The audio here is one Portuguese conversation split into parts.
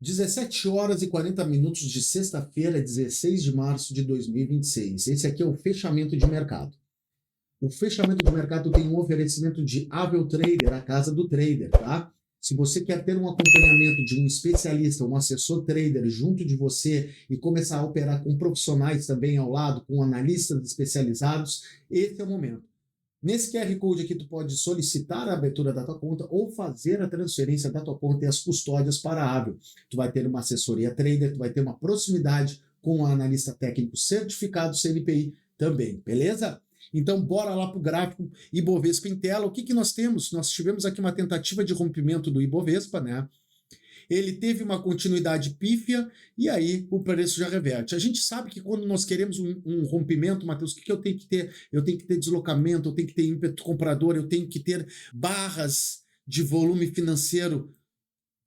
17 horas e 40 minutos de sexta-feira, 16 de março de 2026. Esse aqui é o fechamento de mercado. O fechamento de mercado tem um oferecimento de Avel Trader, a casa do trader, tá? Se você quer ter um acompanhamento de um especialista, um assessor trader junto de você e começar a operar com profissionais também ao lado, com analistas especializados, esse é o momento. Nesse QR Code aqui, tu pode solicitar a abertura da tua conta ou fazer a transferência da tua conta e as custódias para a Avel. Tu vai ter uma assessoria trader, tu vai ter uma proximidade com um analista técnico certificado CNPI também, beleza? Então, bora lá para o gráfico Ibovespa em tela. O que nós temos? Nós tivemos aqui uma tentativa de rompimento do Ibovespa, né? Ele teve uma continuidade pífia e aí o preço já reverte. A gente sabe que quando nós queremos um rompimento, Matheus, o que eu tenho que ter? Eu tenho que ter deslocamento, eu tenho que ter ímpeto comprador, eu tenho que ter barras de volume financeiro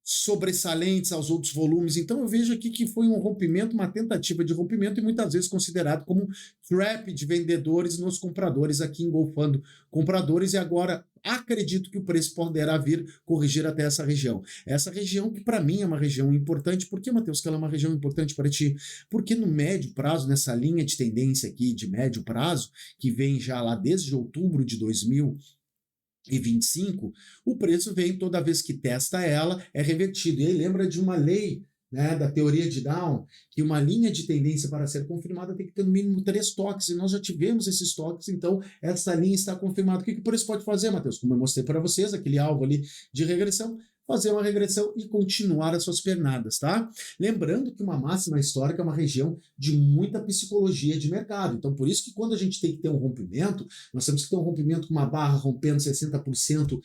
sobressalentes aos outros volumes. Então eu vejo aqui que foi um rompimento, uma tentativa de rompimento e muitas vezes considerado como trap de vendedores nos compradores, aqui engolfando compradores, e agora acredito que o preço poderá vir corrigir até essa região. Essa região que para mim é uma região importante. Por que, Matheus, que ela é uma região importante para ti? Porque no médio prazo, nessa linha de tendência aqui de médio prazo, que vem já lá desde outubro de 2025, o preço vem toda vez que testa ela, é revertido. E aí lembra de uma lei, né, da teoria de Down, que uma linha de tendência para ser confirmada tem que ter no mínimo 3 toques, e nós já tivemos esses toques, então essa linha está confirmada. O que o preço pode fazer, Matheus? Como eu mostrei para vocês, aquele alvo ali de regressão, fazer uma regressão e continuar as suas pernadas, tá? Lembrando que uma máxima histórica é uma região de muita psicologia de mercado, então por isso que quando a gente tem que ter um rompimento, nós temos que ter um rompimento com uma barra rompendo 60%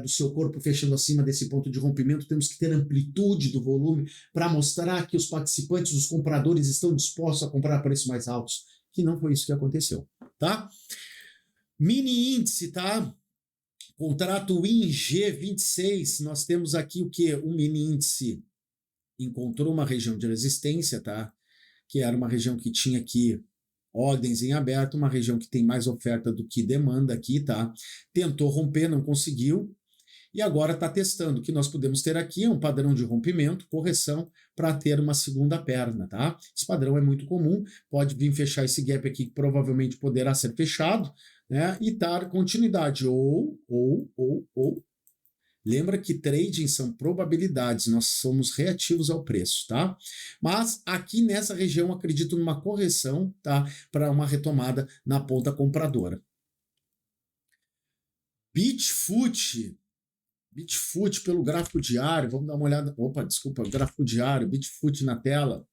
do seu corpo fechando acima desse ponto de rompimento, temos que ter amplitude do volume para mostrar que os participantes, os compradores estão dispostos a comprar a preços mais altos, que não foi isso que aconteceu, tá? Mini índice, tá? Contrato ING26, nós temos aqui o que? O mini índice encontrou uma região de resistência, tá? Que era uma região que tinha aqui ordens em aberto, uma região que tem mais oferta do que demanda aqui, tá? Tentou romper, não conseguiu, e agora está testando. O que nós podemos ter aqui é um padrão de rompimento, correção, para ter uma segunda perna, tá? Esse padrão é muito comum, pode vir fechar esse gap aqui, que provavelmente poderá ser fechado, né? E dar continuidade, ou. Lembra que trading são probabilidades, nós somos reativos ao preço, tá? Mas aqui nessa região acredito numa correção, tá? Para uma retomada na ponta compradora. Bitfoot pelo gráfico diário, vamos dar uma olhada. Opa, desculpa, gráfico diário, Bitfoot na tela.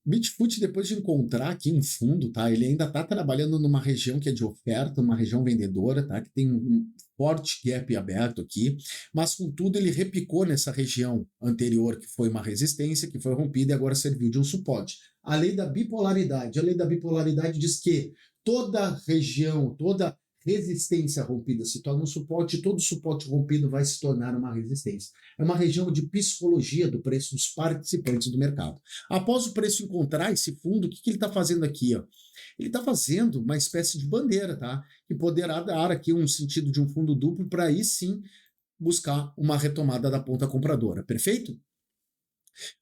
Bitfoot, depois de encontrar aqui um fundo, tá? Ele ainda está trabalhando numa região que é de oferta, uma região vendedora, tá? Que tem um forte gap aberto aqui, mas contudo ele repicou nessa região anterior, que foi uma resistência, que foi rompida e agora serviu de um suporte. A lei da bipolaridade diz que toda região, toda resistência rompida se torna um suporte, e todo suporte rompido vai se tornar uma resistência. É uma região de psicologia do preço dos participantes do mercado. Após o preço encontrar esse fundo, o que ele está fazendo aqui? Ó? Ele está fazendo uma espécie de bandeira, tá? Que poderá dar aqui um sentido de um fundo duplo para aí sim buscar uma retomada da ponta compradora. Perfeito?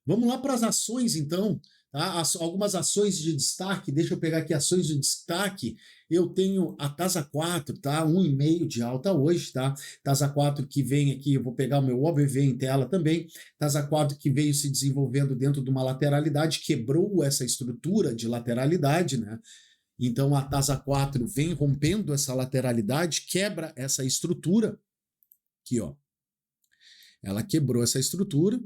Vamos lá para as ações, então. Tá? Algumas ações de destaque, deixa eu pegar aqui ações de destaque. Eu tenho a TASA 4, tá? 1,5 de alta hoje, tá? TASA 4 que vem aqui, eu vou pegar o meu OBV em tela também. TASA 4 que veio se desenvolvendo dentro de uma lateralidade, quebrou essa estrutura de lateralidade, né? Então a TASA 4 vem rompendo essa lateralidade, quebra essa estrutura. Aqui, ó. Ela quebrou essa estrutura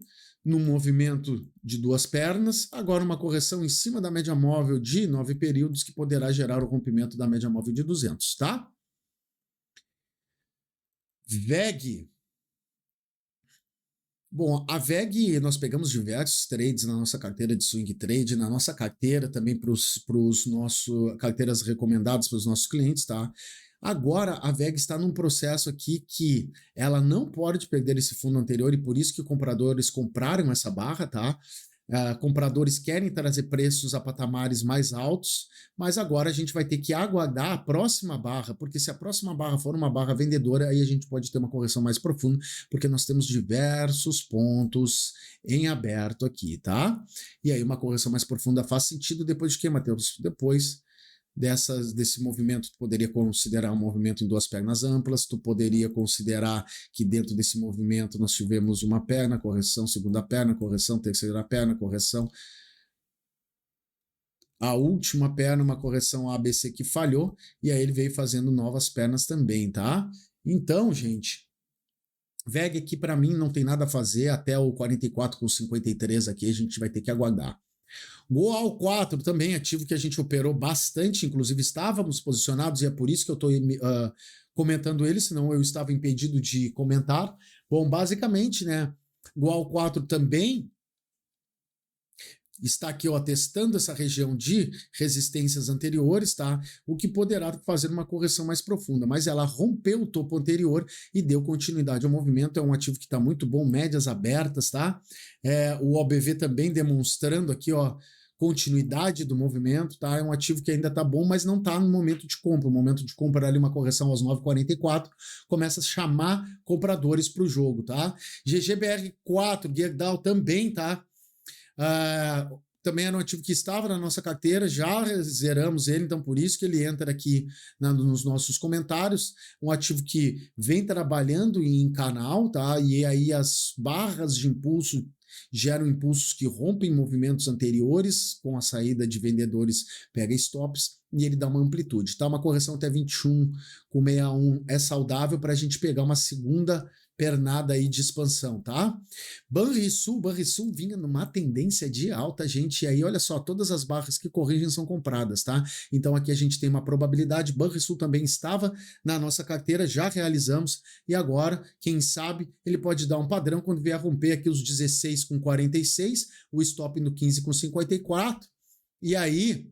num movimento de 2 pernas, agora uma correção em cima da média móvel de 9 períodos que poderá gerar o rompimento da média móvel de 200, tá? VEG. Bom, a VEG, nós pegamos diversos trades na nossa carteira de swing trade, na nossa carteira também para os nossos carteiras recomendadas para os nossos clientes, tá? Agora, a VEG está num processo aqui que ela não pode perder esse fundo anterior e por isso que compradores compraram essa barra, tá? compradores querem trazer preços a patamares mais altos, mas agora a gente vai ter que aguardar a próxima barra, porque se a próxima barra for uma barra vendedora, aí a gente pode ter uma correção mais profunda, porque nós temos diversos pontos em aberto aqui, tá? E aí uma correção mais profunda faz sentido depois de quê, Matheus? Depois desse movimento, tu poderia considerar um movimento em duas pernas amplas, tu poderia considerar que dentro desse movimento nós tivemos uma perna, correção, segunda perna, correção, terceira perna, correção, a última perna, uma correção ABC que falhou, e aí ele veio fazendo novas pernas também, tá? Então, gente, VEG aqui para mim não tem nada a fazer, até o 44,53 aqui a gente vai ter que aguardar. Goal 4 também, ativo que a gente operou bastante, inclusive estávamos posicionados, e é por isso que eu estou comentando ele, senão eu estava impedido de comentar. Bom, basicamente, né, Goal 4 também está aqui, ó, testando essa região de resistências anteriores, tá? O que poderá fazer uma correção mais profunda, mas ela rompeu o topo anterior e deu continuidade ao movimento. É um ativo que está muito bom, médias abertas, tá? O OBV também demonstrando aqui, ó, continuidade do movimento, tá? É um ativo que ainda tá bom, mas não tá no momento de compra. O momento de compra ali, uma correção aos 9,44, começa a chamar compradores para o jogo, tá? GGBR4, Gerdau também, tá? Também era um ativo que estava na nossa carteira, já zeramos ele, então por isso que ele entra aqui nos nossos comentários. Um ativo que vem trabalhando em canal, tá? E aí as barras de impulso geram impulsos que rompem movimentos anteriores com a saída de vendedores pega stops e ele dá uma amplitude, tá? Uma correção até 21,61 é saudável para a gente pegar uma segunda pernada aí de expansão, tá? Banrisul vinha numa tendência de alta, gente, e aí olha só, todas as barras que corrigem são compradas, tá? Então aqui a gente tem uma probabilidade, Banrisul também estava na nossa carteira, já realizamos, e agora, quem sabe, ele pode dar um padrão quando vier romper aqui os 16,46, o stop no 15,54, e aí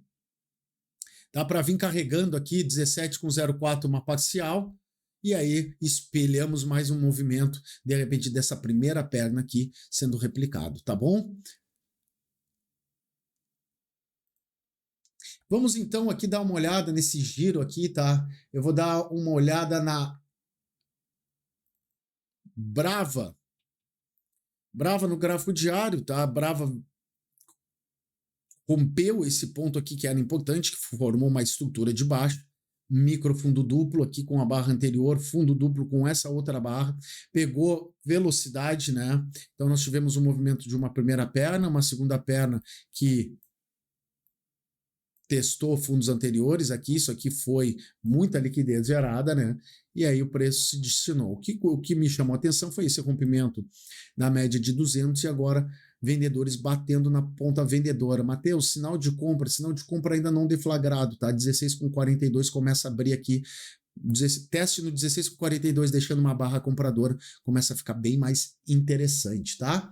dá para vir carregando aqui 17,04 uma parcial, e aí espelhamos mais um movimento, de repente, dessa primeira perna aqui sendo replicado, tá bom? Vamos então aqui dar uma olhada nesse giro aqui, tá? Eu vou dar uma olhada na Brava no gráfico diário, tá? Brava rompeu esse ponto aqui que era importante, que formou uma estrutura de baixo, micro fundo duplo aqui com a barra anterior, fundo duplo com essa outra barra, pegou velocidade, né? Então nós tivemos um movimento de uma primeira perna, uma segunda perna que testou fundos anteriores aqui, isso aqui foi muita liquidez gerada, né? E aí o preço se destinou. O que me chamou a atenção foi esse rompimento na média de 200 e agora vendedores batendo na ponta vendedora. Mateus, sinal de compra ainda não deflagrado, tá? 16,42 começa a abrir aqui, teste no 16,42 deixando uma barra compradora, começa a ficar bem mais interessante, tá?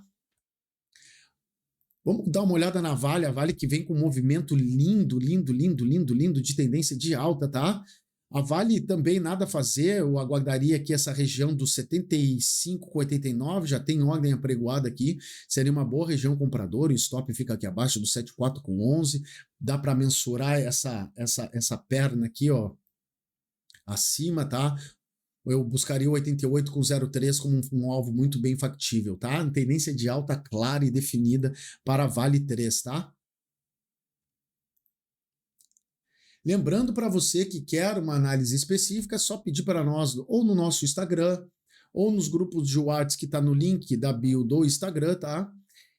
Vamos dar uma olhada na Vale, a Vale que vem com um movimento lindo de tendência de alta, tá? A Vale também nada a fazer, eu aguardaria aqui essa região dos 75,89, já tem ordem apregoada aqui, seria uma boa região compradora, o stop fica aqui abaixo do 74,11, dá para mensurar essa perna aqui, ó, acima, tá? Eu buscaria o 88,03 como um alvo muito bem factível, tá? Tendência de alta clara e definida para Vale 3, tá? Lembrando para você que quer uma análise específica, é só pedir para nós ou no nosso Instagram ou nos grupos de WhatsApp que está no link da bio do Instagram, tá?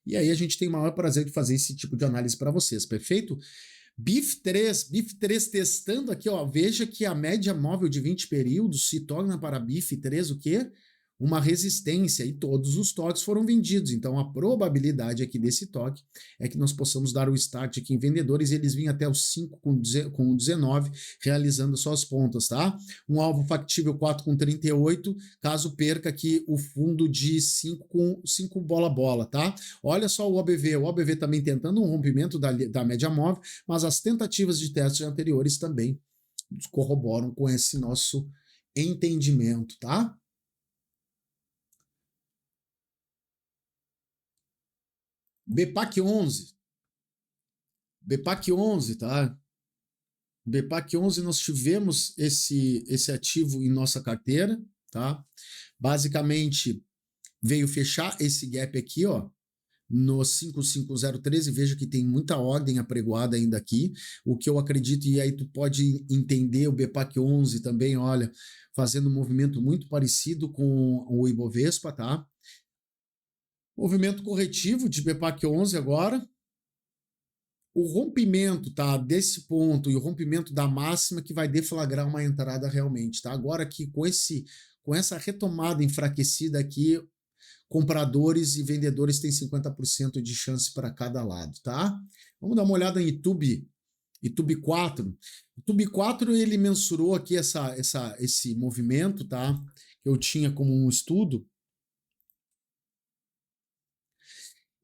E aí a gente tem o maior prazer de fazer esse tipo de análise para vocês, perfeito? BIF3 testando aqui, ó, veja que a média móvel de 20 períodos se torna para BIF3 o quê? Uma resistência e todos os toques foram vendidos. Então a probabilidade aqui desse toque é que nós possamos dar o start aqui em vendedores e eles vêm até os 5 com 19 realizando suas pontas, tá? Um alvo factível 4,38, caso perca aqui o fundo de 5 com 5 bola, tá? Olha só o OBV também tentando um rompimento da média móvel, mas as tentativas de testes anteriores também corroboram com esse nosso entendimento, tá? BPAC 11. BPAC 11, tá? BPAC 11 nós tivemos esse ativo em nossa carteira, tá? Basicamente veio fechar esse gap aqui, ó, no 55013, veja que tem muita ordem apregoada ainda aqui, o que eu acredito, e aí tu pode entender o BPAC 11 também, olha, fazendo um movimento muito parecido com o Ibovespa, tá? Movimento corretivo de BPAC 11 agora, o rompimento, tá, desse ponto e o rompimento da máxima que vai deflagrar uma entrada realmente, tá? Agora aqui com essa retomada enfraquecida aqui, compradores e vendedores têm 50% de chance para cada lado, tá? Vamos dar uma olhada em YouTube 4. YouTube 4 ele mensurou aqui esse movimento, tá? Que eu tinha como um estudo.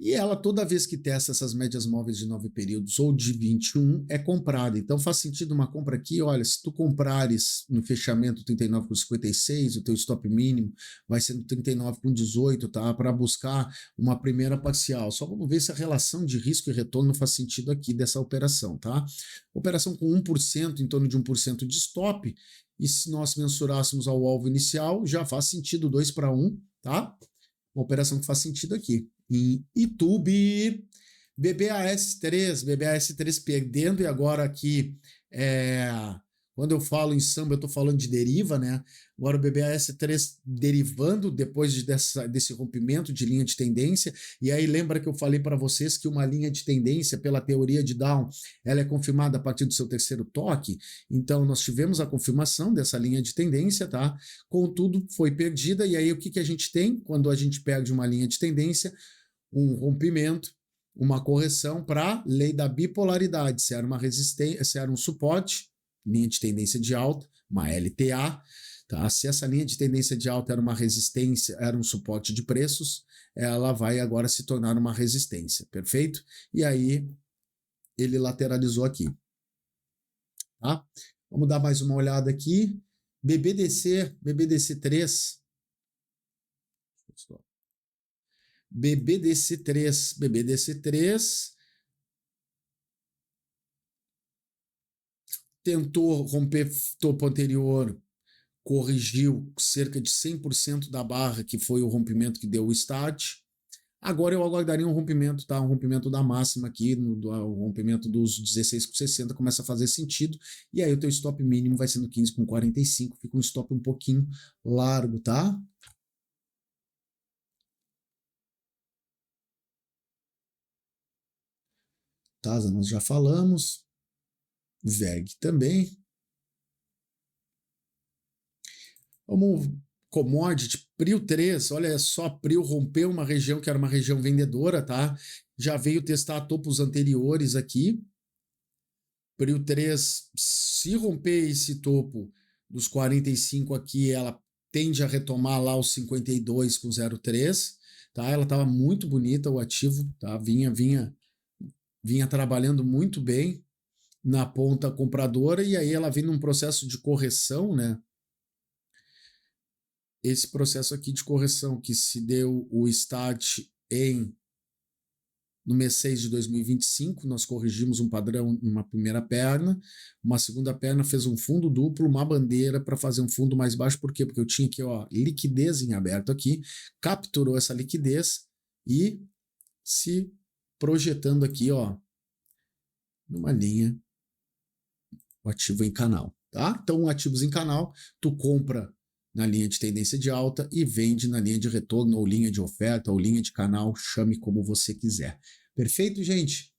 E ela, toda vez que testa essas médias móveis de 9 períodos ou de 21, é comprada. Então faz sentido uma compra aqui. Olha, se tu comprares no fechamento 39,56, o teu stop mínimo vai sendo 39,18, tá? Para buscar uma primeira parcial. Só vamos ver se a relação de risco e retorno faz sentido aqui dessa operação, tá? Operação com 1%, em torno de 1% de stop. E se nós mensurássemos ao alvo inicial, já faz sentido 2 para 1, tá? Uma operação que faz sentido aqui. Em YouTube, BBAS3 perdendo, e agora aqui, quando eu falo em samba, eu estou falando de deriva, né? Agora o BBAS3 derivando depois desse rompimento de linha de tendência, e aí lembra que eu falei para vocês que uma linha de tendência, pela teoria de Down, ela é confirmada a partir do seu terceiro toque, então nós tivemos a confirmação dessa linha de tendência, tá? Contudo, foi perdida, e aí o que a gente tem quando a gente perde uma linha de tendência? Um rompimento, uma correção para lei da bipolaridade, se era uma resistência, se era um suporte, linha de tendência de alta, uma LTA, tá? Se essa linha de tendência de alta era uma resistência, era um suporte de preços, ela vai agora se tornar uma resistência, perfeito? E aí ele lateralizou aqui, tá? Vamos dar mais uma olhada aqui. BBDC3. BBDC3 tentou romper topo anterior, corrigiu cerca de 100% da barra, que foi o rompimento que deu o start. Agora eu aguardaria um rompimento, tá? Um rompimento da máxima aqui, o rompimento dos 16,60 começa a fazer sentido, e aí o teu stop mínimo vai sendo 15,45, fica um stop um pouquinho largo, tá? TASA nós já falamos, VEG também. Vamos, commodity, PRIO 3, olha só, PRIO rompeu uma região que era uma região vendedora, tá? Já veio testar topos anteriores aqui. PRIO 3, se romper esse topo dos 45 aqui, ela tende a retomar lá os 52,03, tá? Ela estava muito bonita, o ativo, tá? Vinha trabalhando muito bem na ponta compradora, e aí ela vem num processo de correção, né? Esse processo aqui de correção que se deu o start no mês 6 de 2025, nós corrigimos um padrão numa primeira perna, uma segunda perna fez um fundo duplo, uma bandeira para fazer um fundo mais baixo, por quê? Porque eu tinha aqui, ó, liquidez em aberto aqui, capturou essa liquidez e se projetando aqui, ó, numa linha, o ativo em canal, tá? Então, ativos em canal, tu compra na linha de tendência de alta e vende na linha de retorno, ou linha de oferta, ou linha de canal, chame como você quiser. Perfeito, gente?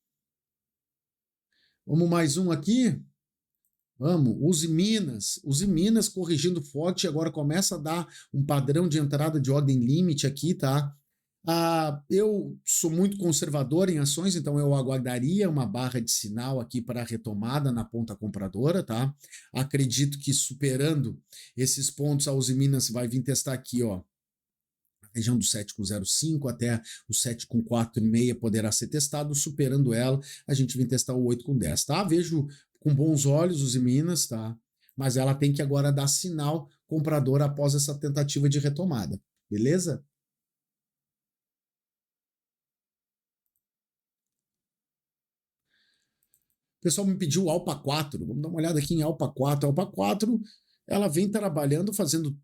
Vamos mais um aqui? Vamos, Use Minas corrigindo forte, agora começa a dar um padrão de entrada de ordem limite aqui, tá? Eu sou muito conservador em ações, então eu aguardaria uma barra de sinal aqui para a retomada na ponta compradora, tá? Acredito que superando esses pontos, a Uzi Minas vai vir testar aqui, ó, a região do 7,05 até o 7,4,5 poderá ser testado, superando ela, a gente vem testar o 8,10, tá? Vejo com bons olhos Uzi Minas, tá? Mas ela tem que agora dar sinal comprador após essa tentativa de retomada, beleza? pessoal me pediu Alpa 4. Vamos dar uma olhada aqui em Alpa 4. Alpa 4, ela vem trabalhando, fazendo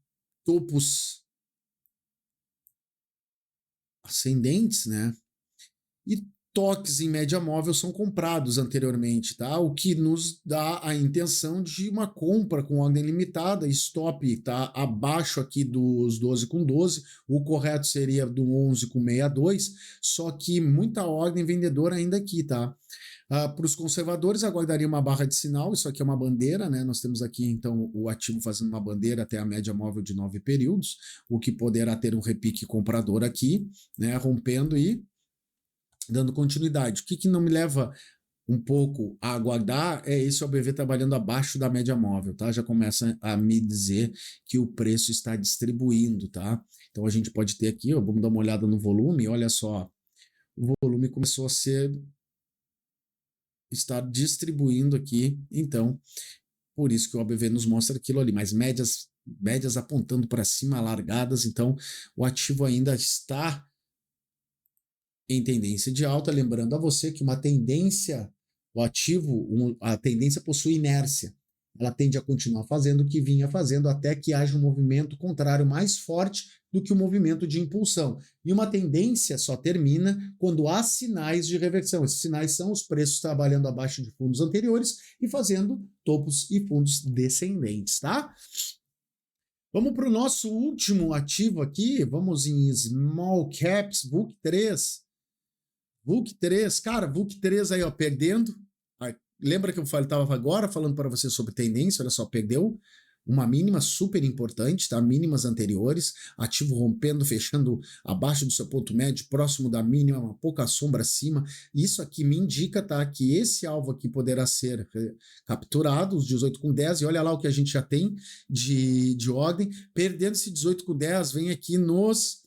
topos ascendentes, né? E toques em média móvel são comprados anteriormente, tá? O que nos dá a intenção de uma compra com ordem limitada, stop tá abaixo aqui dos 12,12, o correto seria do 11,62, só que muita ordem vendedora ainda aqui, tá? Para os conservadores, aguardaria uma barra de sinal, isso aqui é uma bandeira, né? Nós temos aqui, então, o ativo fazendo uma bandeira até a média móvel de 9 períodos, o que poderá ter um repique comprador aqui, né? Rompendo e dando continuidade. O que não me leva um pouco a aguardar é esse OBV trabalhando abaixo da média móvel, tá? Já começa a me dizer que o preço está distribuindo, tá? Então a gente pode ter aqui, ó, vamos dar uma olhada no volume, olha só, o volume começou a estar distribuindo aqui, então, por isso que o OBV nos mostra aquilo ali, mas médias apontando para cima, largadas, então o ativo ainda está em tendência de alta, lembrando a você que uma tendência, o ativo, a tendência possui inércia. Ela tende a continuar fazendo o que vinha fazendo até que haja um movimento contrário mais forte do que o movimento de impulsão. E uma tendência só termina quando há sinais de reversão. Esses sinais são os preços trabalhando abaixo de fundos anteriores e fazendo topos e fundos descendentes, tá? Vamos para o nosso último ativo aqui, vamos em Small Caps, VUC3. VUC3, cara, VUC3 aí, ó, perdendo. Lembra que eu estava agora falando para você sobre tendência? Olha só, perdeu uma mínima super importante, tá? Mínimas anteriores, ativo rompendo, fechando abaixo do seu ponto médio, próximo da mínima, uma pouca sombra acima. Isso aqui me indica, tá? Que esse alvo aqui poderá ser capturado, os 18,10, e olha lá o que a gente já tem de ordem. Perdendo esse 18,10, vem aqui nos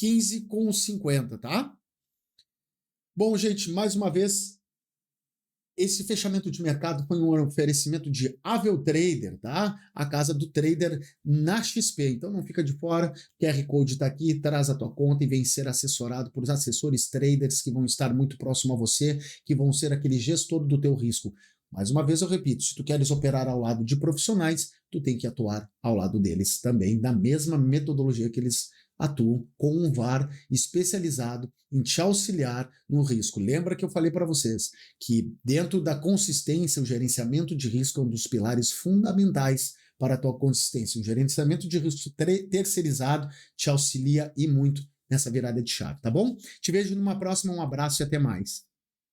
15,50, tá? Bom, gente, mais uma vez, esse fechamento de mercado foi um oferecimento de Avel Trader, tá? A casa do trader na XP. Então não fica de fora, QR Code está aqui, traz a tua conta e vem ser assessorado por assessores traders que vão estar muito próximo a você, que vão ser aquele gestor do teu risco. Mais uma vez eu repito, se tu queres operar ao lado de profissionais, tu tem que atuar ao lado deles também, da mesma metodologia que eles atuam, com um VAR especializado em te auxiliar no risco. Lembra que eu falei para vocês que dentro da consistência, o gerenciamento de risco é um dos pilares fundamentais para a tua consistência. O gerenciamento de risco terceirizado te auxilia e muito nessa virada de chave, tá bom? Te vejo numa próxima, um abraço e até mais.